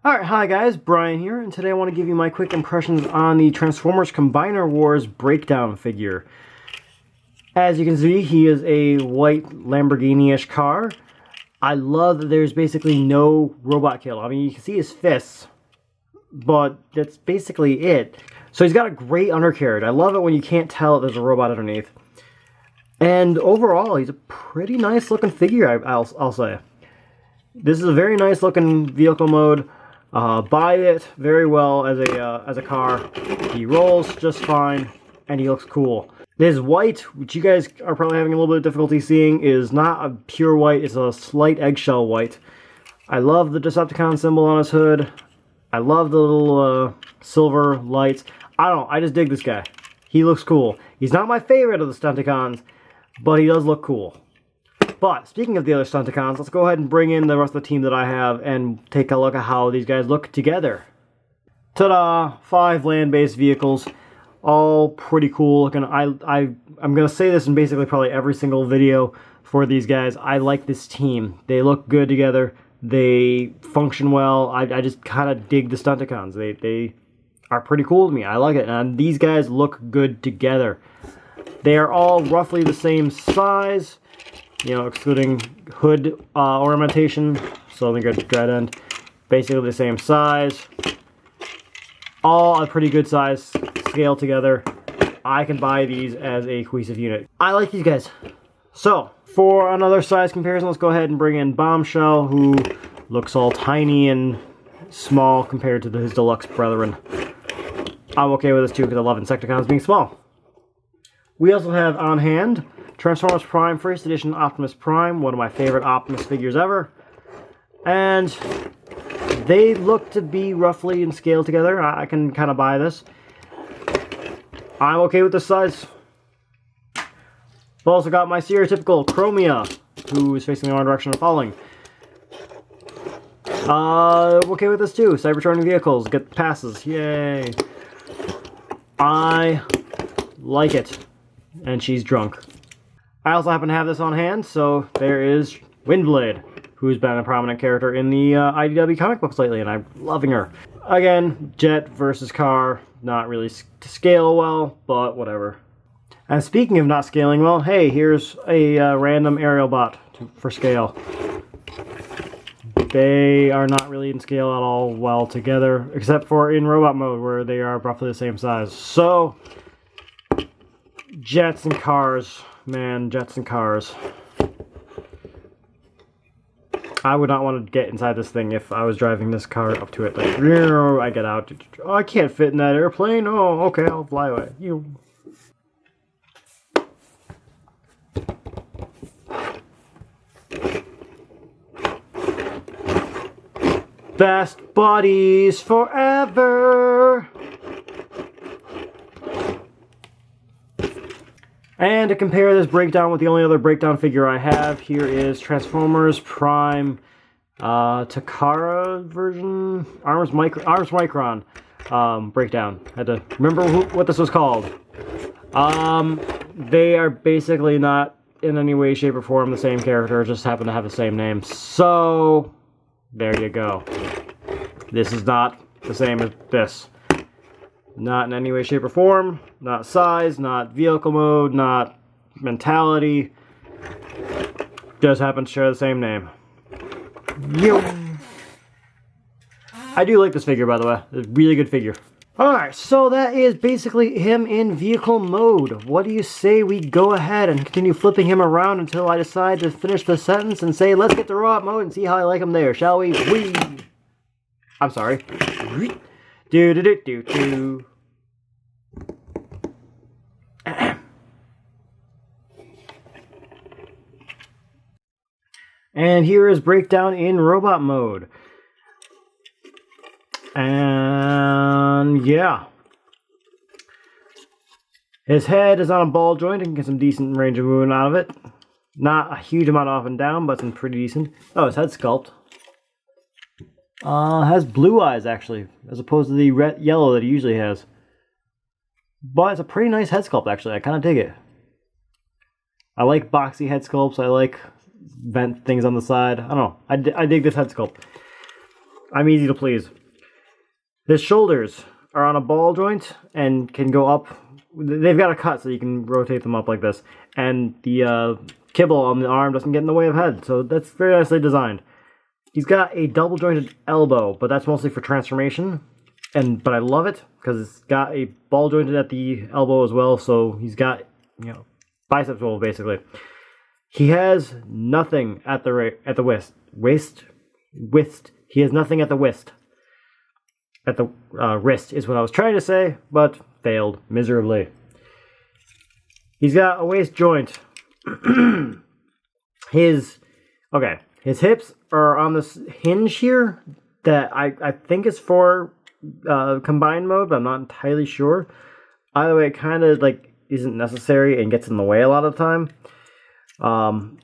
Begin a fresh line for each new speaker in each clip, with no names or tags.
Alright, hi guys, Brian here, and today I want to give you my quick impressions on the Transformers Combiner Wars breakdown figure. As you can see, he is a white Lamborghini-ish car. I love that there's basically no robot kill. I mean, you can see his fists, but that's basically it. So he's got a great undercarriage. I love it when you can't tell if there's a robot underneath. And overall, he's a pretty nice looking figure, I'll say. This is a very nice looking vehicle mode. Buy it very well as a car. He rolls just fine, and he looks cool. This white, which you guys are probably having a little bit of difficulty seeing, is not a pure white. It's a slight eggshell white. I love the Decepticon symbol on his hood. I love the little silver lights. I just dig this guy. He looks cool. He's not my favorite of the Stunticons, but he does look cool. But, speaking of the other Stunticons, let's go ahead and bring in the rest of the team that I have and take a look at how these guys look together. Ta-da! 5 land-based vehicles. All pretty cool looking. I'm going to say this in basically probably every single video for these guys. I like this team. They look good together. They function well. I just kind of dig the Stunticons. They are pretty cool to me. I like it. And these guys look good together. They are all roughly the same size. You know, excluding hood ornamentation, so the dread end, basically the same size. All a pretty good size scale together. I can buy these as a cohesive unit. I like these guys. So, for another size comparison, let's go ahead and bring in Bombshell, who looks all tiny and small compared to his deluxe brethren. I'm okay with this too because I love Insecticons being small. We also have on hand Transformers Prime First Edition Optimus Prime, one of my favorite Optimus figures ever. And they look to be roughly in scale together. I can kind of buy this. I'm okay with this size. I've also got my stereotypical Chromia, who is facing the wrong direction and falling. I'm okay with this too. Cybertron vehicles, get passes, yay. I like it. And she's drunk. I also happen to have this on hand, so there is Windblade, who's been a prominent character in the IDW comic books lately, and I'm loving her. Again, jet versus car, not really to scale well, but whatever. And speaking of not scaling well, hey, here's a random Aerialbot for scale. They are not really in scale at all well together, except for in robot mode, where they are roughly the same size. So, jets and cars. Man, jets and cars. I would not want to get inside this thing if I was driving this car up to it. Like, I get out. Oh, I can't fit in that airplane. Oh, okay, I'll fly away. You. Best buddies forever. And to compare this breakdown with the only other breakdown figure I have, here is Transformers Prime Takara version, Arms Micron breakdown. I had to remember what this was called. They are basically not in any way, shape, or form the same character, just happen to have the same name. So, there you go. This is not the same as this. Not in any way, shape, or form. Not size, not vehicle mode, not mentality. Just happen to share the same name. I do like this figure, by the way. It's a really good figure. Alright, so that is basically him in vehicle mode. What do you say we go ahead and continue flipping him around until I decide to finish the sentence and say, let's get to robot mode and see how I like him there, shall we? Whee! I'm sorry. Do-do-do-do-do. And here is breakdown in robot mode. And yeah. His head is on a ball joint and get some decent range of movement out of it. Not a huge amount off and down, but some pretty decent. Oh, his head sculpt. Has blue eyes actually, as opposed to the red, yellow that he usually has. But it's a pretty nice head sculpt actually. I kind of dig it. I like boxy head sculpts. I like vent things on the side. I don't know. I dig this head sculpt. I'm easy to please. His shoulders are on a ball joint and can go up. They've got a cut so you can rotate them up like this. And the kibble on the arm doesn't get in the way of head, so that's very nicely designed. He's got a double jointed elbow, but that's mostly for transformation. But I love it because it's got a ball jointed at the elbow as well, so he's got, you know, bicep swivel basically. He has nothing at the wrist. He has nothing at the wrist. At the wrist is what I was trying to say, but failed miserably. He's got a waist joint. His hips are on this hinge here that I think is for combined mode, but I'm not entirely sure. Either way, it kind of like isn't necessary and gets in the way a lot of the time.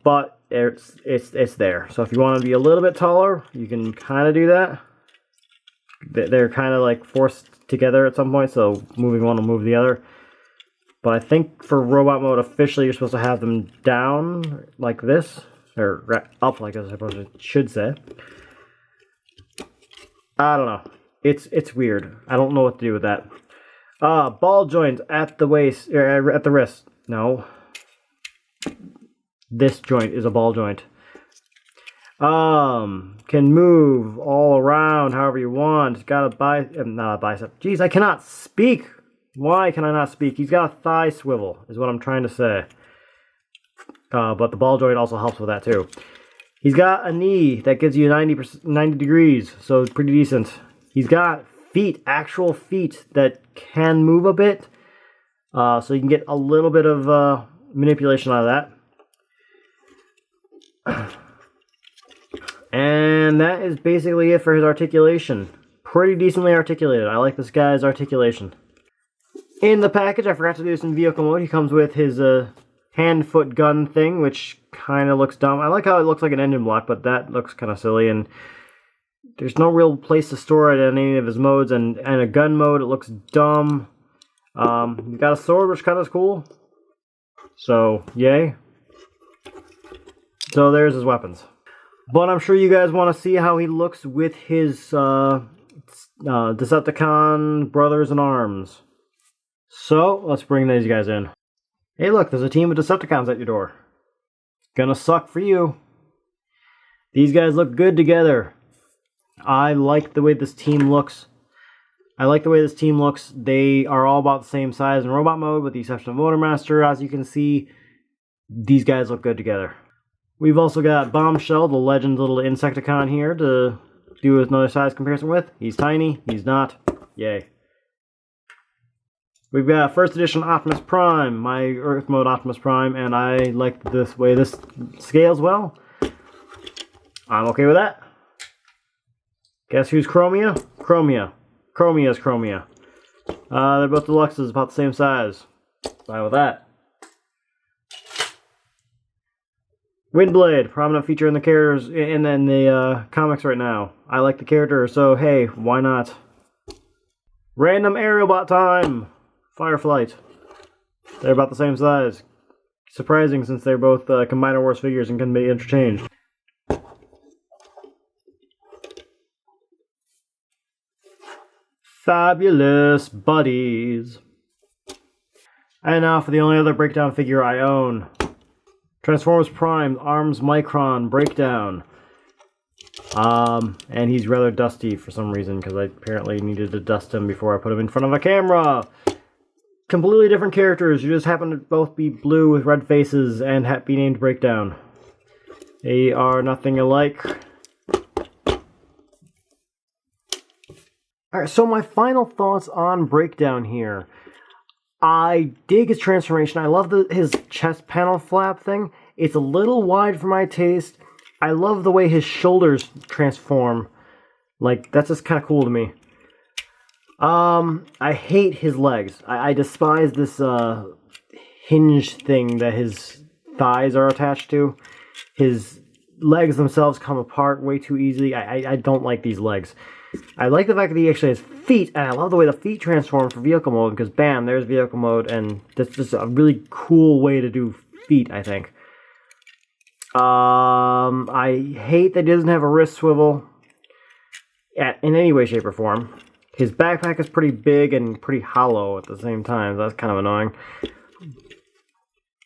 But it's there. So if you want to be a little bit taller, you can kind of do that. They're kind of like forced together at some point, so moving one will move the other. But I think for robot mode, officially, you're supposed to have them down like this, or up like this, I suppose it should say. I don't know. It's weird. I don't know what to do with that. Ball joint at the waist, or at the wrist. No. This joint is a ball joint. Can move all around however you want. Got a not a bicep. Jeez, I cannot speak. Why can I not speak? He's got a thigh swivel, is what I'm trying to say. But the ball joint also helps with that too. He's got a knee that gives you 90 degrees, so it's pretty decent. He's got feet, actual feet that can move a bit, so you can get a little bit of manipulation out of that. And that is basically it for his articulation. Pretty decently articulated. I like this guy's articulation. In the package, I forgot to do this in vehicle mode, he comes with his hand-foot gun thing, which kind of looks dumb. I like how it looks like an engine block, but that looks kind of silly, and there's no real place to store it in any of his modes, and a gun mode, it looks dumb. He's got a sword, which kind of is cool. So, yay. So there's his weapons. But I'm sure you guys want to see how he looks with his Decepticon brothers in arms. So, let's bring these guys in. Hey look, there's a team of Decepticons at your door. Gonna suck for you. These guys look good together. I like the way this team looks. They are all about the same size in robot mode, with the exception of Motormaster. As you can see, these guys look good together. We've also got Bombshell, the Legends little Insecticon here, to do another size comparison with. He's tiny, he's not. Yay. We've got first edition Optimus Prime, my Earth mode Optimus Prime, and I like this way this scales well. I'm okay with that. Guess who's Chromia? Chromia. Chromia's Chromia. They're both deluxes, about the same size. Fine with that. Windblade, prominent feature in the characters in the comics right now. I like the character, so hey, why not? Random Aerialbot time! Fireflight. They're about the same size. Surprising since they're both Combiner Wars figures and can be interchanged. Fabulous buddies. And now for the only other breakdown figure I own. Transformers Prime, Arms Micron Breakdown. And he's rather dusty for some reason, because I apparently needed to dust him before I put him in front of a camera. Completely different characters, you just happen to both be blue with red faces and be named Breakdown. They are nothing alike. Alright, so my final thoughts on Breakdown here. I dig his transformation. I love his chest panel flap thing. It's a little wide for my taste. I love the way his shoulders transform. Like, that's just kind of cool to me. I hate his legs. I despise this hinge thing that his thighs are attached to. His legs themselves come apart way too easily. I don't like these legs. I like the fact that he actually has feet, and I love the way the feet transform for vehicle mode, because bam, there's vehicle mode, and that's just a really cool way to do feet, I think. I hate that he doesn't have a wrist swivel. in any way, shape, or form. His backpack is pretty big and pretty hollow at the same time. So that's kind of annoying.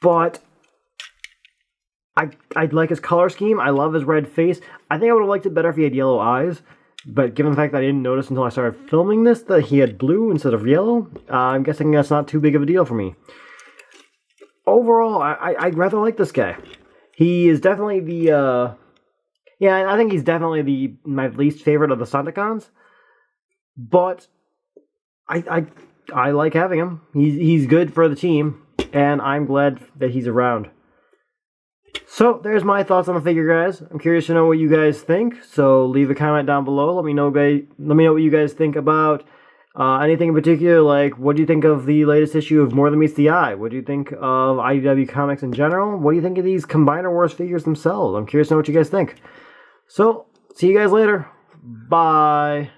But I like his color scheme. I love his red face. I think I would have liked it better if he had yellow eyes. But given the fact that I didn't notice until I started filming this that he had blue instead of yellow, I'm guessing that's not too big of a deal for me. Overall, I rather like this guy. He is definitely the... yeah, I think he's definitely my least favorite of the Stunticons. But I like having him. He's good for the team, and I'm glad that he's around. So there's my thoughts on the figure, guys. I'm curious to know what you guys think. So leave a comment down below. Let me know what you guys think about anything in particular. Like, what do you think of the latest issue of More Than Meets the Eye? What do you think of IDW Comics in general? What do you think of these Combiner Wars figures themselves? I'm curious to know what you guys think. So see you guys later. Bye.